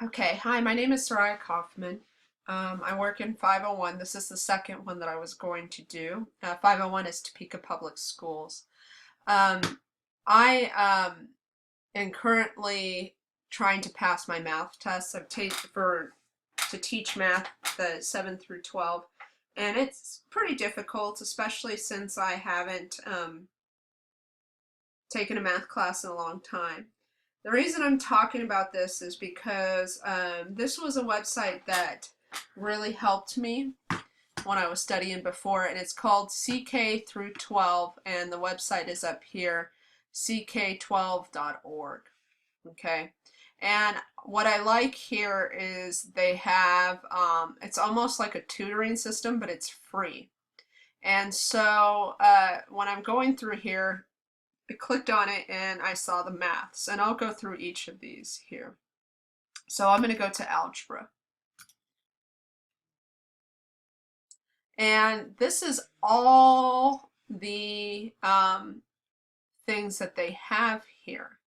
Okay, hi, my name is Soraya Kaufman. I work in 501. This is the second one that I was going to do. 501 is Topeka Public Schools. Um, I am currently trying to pass my math tests. I've taken to teach math, the 7 through 12, and it's pretty difficult, especially since I haven't taken a math class in a long time. The reason I'm talking about this is because this was a website that really helped me when I was studying before, and it's called CK through 12, and the website is up here, ck12.org. Okay, and what I like here is they have it's almost like a tutoring system, but it's free. And so when I'm going through here, I clicked on it and I saw the maths, and I'll go through each of these here. So I'm going to go to algebra. And this is all the things that they have here,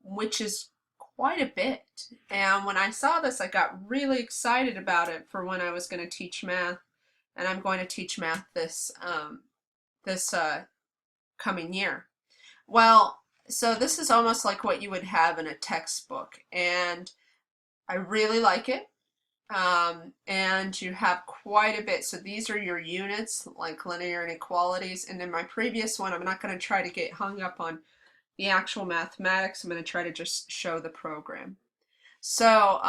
which is quite a bit. And when I saw this, I got really excited about it for when I was going to teach math. And I'm going to teach math this coming year. Well, so this is almost like what you would have in a textbook, and I really like it. And you have quite a bit. So these are your units, like linear inequalities. And in my previous one, I'm not going to try to get hung up on the actual mathematics. I'm going to try to just show the program. So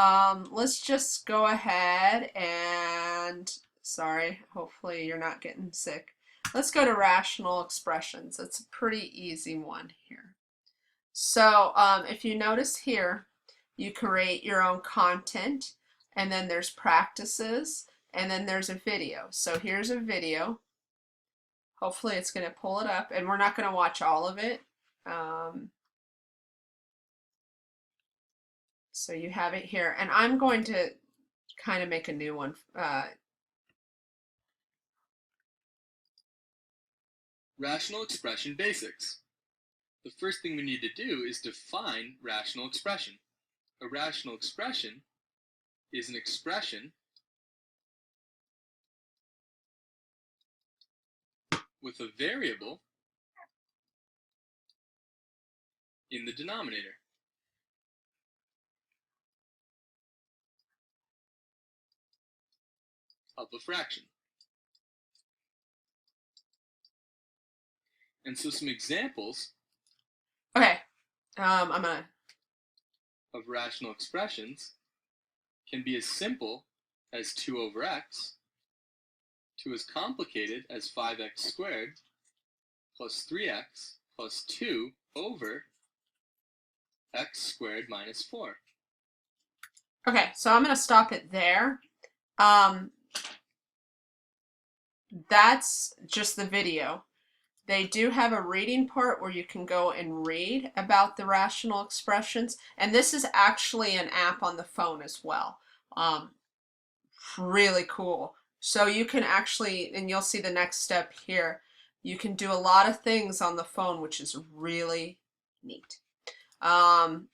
let's just go ahead and, sorry, hopefully you're not getting sick. Let's go to rational expressions. It's a pretty easy one here. So if you notice here, you create your own content, and then there's practices, and then there's a video. So here's a video. Hopefully it's going to pull it up, and we're not going to watch all of it. So you have it here, and I'm going to kind of make a new one. Rational expression basics. The first thing we need to do is define rational expression. A rational expression is an expression with a variable in the denominator. Of a fraction. And so some examples Okay, I'm going to of rational expressions can be as simple as 2 over x to as complicated as 5x squared plus 3x plus 2 over x squared minus 4. Okay, so I'm going to stop it there. That's just the video. They do have a reading part where you can go and read about the rational expressions, and this is actually an app on the phone as well. Really cool. So you can actually, and you'll see the next step here, you can do a lot of things on the phone, which is really neat. And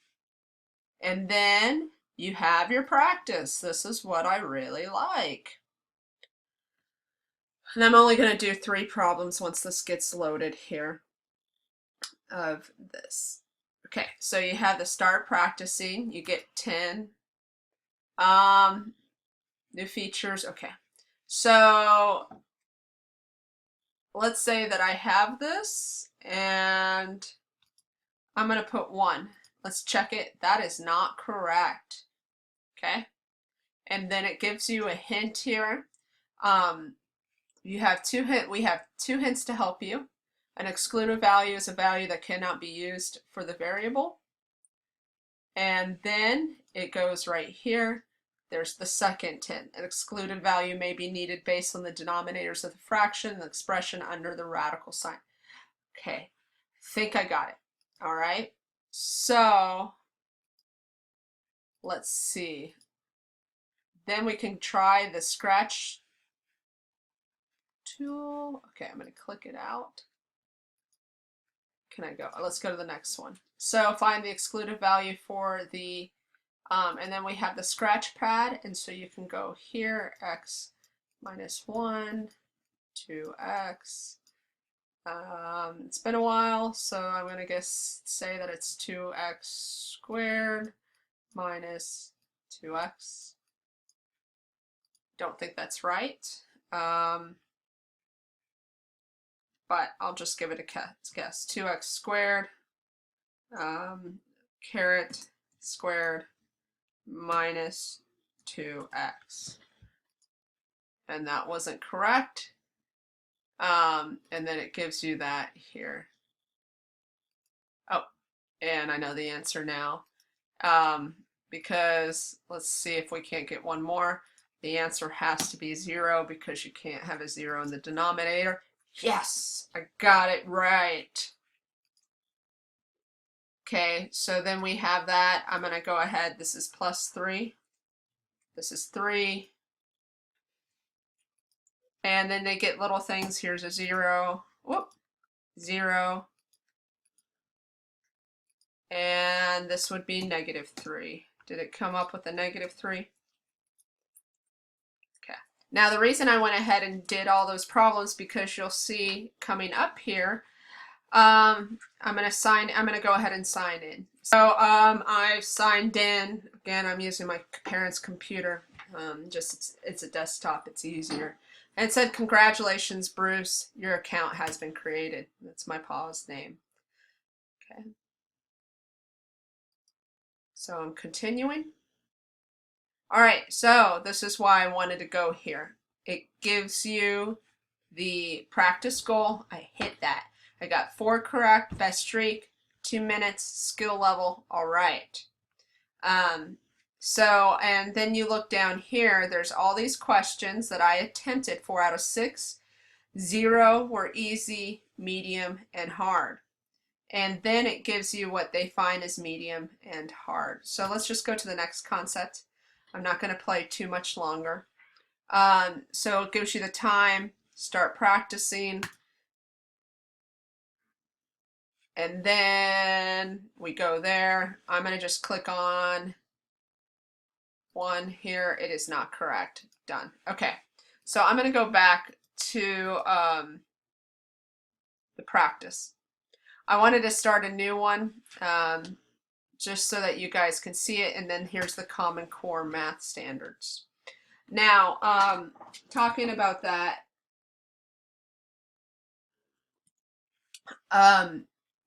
then you have your practice. This is what I really like. And I'm only going to do 3 problems once this gets loaded here of this. Okay, so you have the start practicing. You get 10 new features. Okay, so let's say that I have this and I'm going to put 1. Let's check it. That is not correct. Okay, and then it gives you a hint here. You have 2 hint. We have 2 hints to help you. An excluded value is a value that cannot be used for the variable. And then it goes right here. There's the second hint. An excluded value may be needed based on the denominators of the fraction, the expression under the radical sign. Okay, think I got it. All right, so let's see. Then we can try the scratch tool. Okay, I'm going to click it out. Can I go? Let's go to the next one. So find the excluded value for the And then we have the scratch pad, and so you can go here, x minus 1, 2x. It's been a while, so I'm going to say that it's 2x squared minus 2x. Don't think that's right, but I'll just give it a guess. 2x squared caret squared minus 2x. And that wasn't correct. And then it gives you that here. Oh, and I know the answer now. Because let's see if we can't get one more. The answer has to be 0 because you can't have a 0 in the denominator. Yes, I got it right. Okay, so then we have that. I'm going to go ahead. This is plus 3. This is 3. And then they get little things. Here's a 0. Whoop, 0. And this would be negative 3. Did it come up with a negative 3? Okay. Now the reason I went ahead and did all those problems because you'll see coming up here, I'm gonna go ahead and sign in. So I've signed in. Again, I'm using my parents' computer. It's a desktop. It's easier. And it said, "Congratulations, Bruce. Your account has been created." That's my pa's name. Okay. So I'm continuing. All right, so this is why I wanted to go here. It gives you the practice goal. I hit that. I got 4 correct, best streak, 2 minutes, skill level, all right. And then you look down here, there's all these questions that I attempted, 4 out of 6. 0 were easy, medium, and hard. And then it gives you what they find as medium and hard. So let's just go to the next concept. I'm not going to play too much longer. So it gives you the time, start practicing, and then we go there. I'm going to just click on 1 here. It is not correct. Done. Okay, so I'm going to go back to the practice. I wanted to start a new one just so that you guys can see it, and then here's the Common Core math standards. Now, talking about that,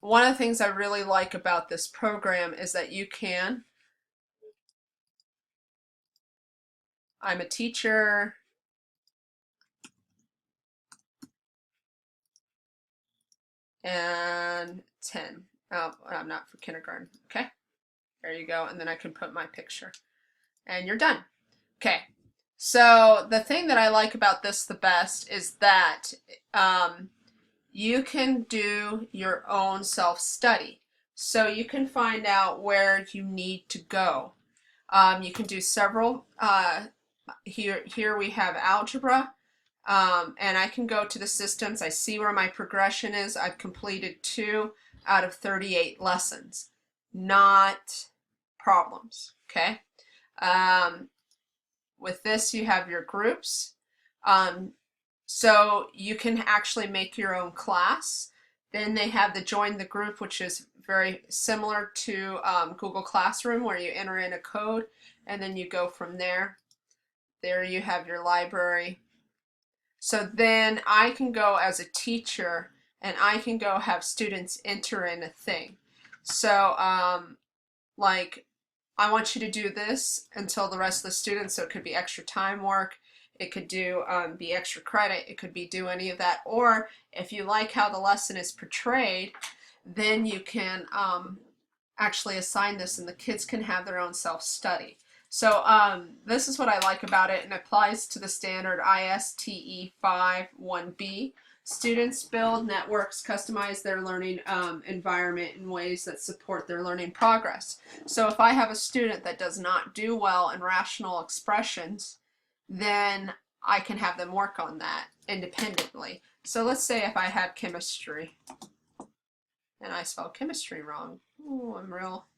one of the things I really like about this program is that you can, I'm a teacher, and 10. Oh, I'm not for kindergarten. Okay, there you go. And then I can put my picture, and you're done. Okay, so the thing that I like about this the best is that you can do your own self-study. So you can find out where you need to go. You can do several. Here we have algebra. And I can go to the systems. I see where my progression is. I've completed 2 out of 38 lessons, not problems. Okay. With this, you have your groups. So you can actually make your own class. Then they have the join the group, which is very similar to Google Classroom, where you enter in a code and then you go from there. There you have your library. So then I can go as a teacher and I can go have students enter in a thing. So like, I want you to do this until the rest of the students, so it could be extra time work, it could be extra credit, it could be do any of that. Or if you like how the lesson is portrayed, then you can actually assign this and the kids can have their own self-study. So this is what I like about it, and it applies to the standard ISTE 5-1B. Students build networks, customize their learning environment in ways that support their learning progress. So if I have a student that does not do well in rational expressions, then I can have them work on that independently. So let's say if I had chemistry, and I spelled chemistry wrong. Ooh, I'm real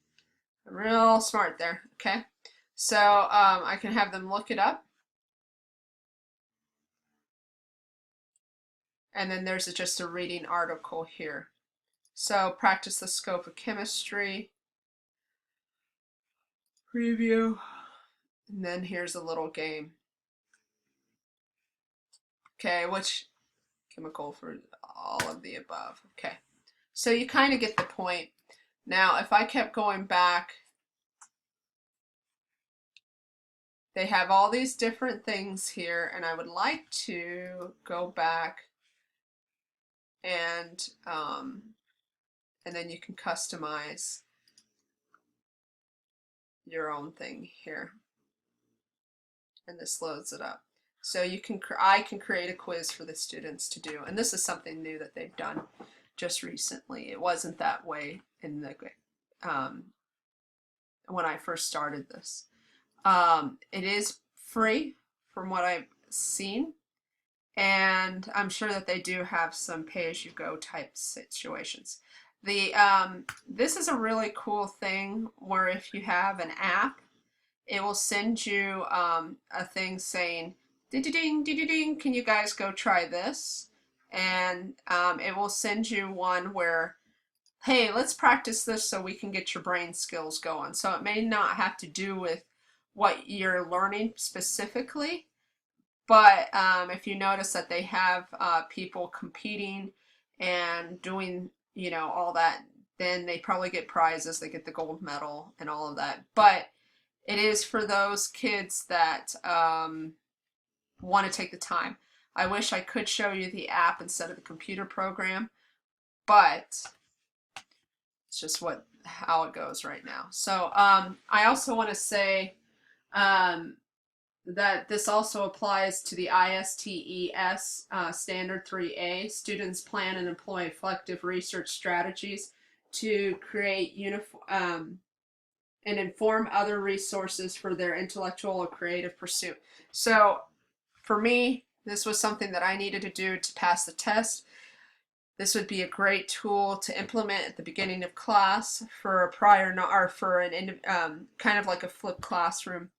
Real smart there. Okay. So I can have them look it up. And then there's just a reading article here. So practice the scope of chemistry. Preview. And then here's a little game. Okay, which chemical for all of the above. Okay. So you kind of get the point. Now, if I kept going back, they have all these different things here, and I would like to go back and then you can customize your own thing here. And this loads it up. So you can, I can create a quiz for the students to do, and this is something new that they've done just recently. It wasn't that way in the when I first started this. It is free from what I've seen, and I'm sure that they do have some pay-as-you-go type situations. This is a really cool thing where if you have an app, it will send you a thing saying, ding, ding, ding, can you guys go try this? And it will send you one where, hey, let's practice this so we can get your brain skills going. So it may not have to do with what you're learning specifically, but if you notice that they have people competing and doing, you know, all that, then they probably get prizes. They get the gold medal and all of that. But it is for those kids that want to take the time. I wish I could show you the app instead of the computer program, but it's just how it goes right now. So I also want to say that this also applies to the ISTES Standard 3A. Students plan and employ effective research strategies to create and inform other resources for their intellectual or creative pursuit. So for me, this was something that I needed to do to pass the test. This would be a great tool to implement at the beginning of class for a kind of like a flipped classroom.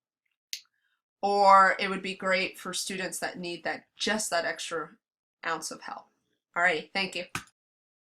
Or it would be great for students that need just that extra ounce of help. All right, thank you.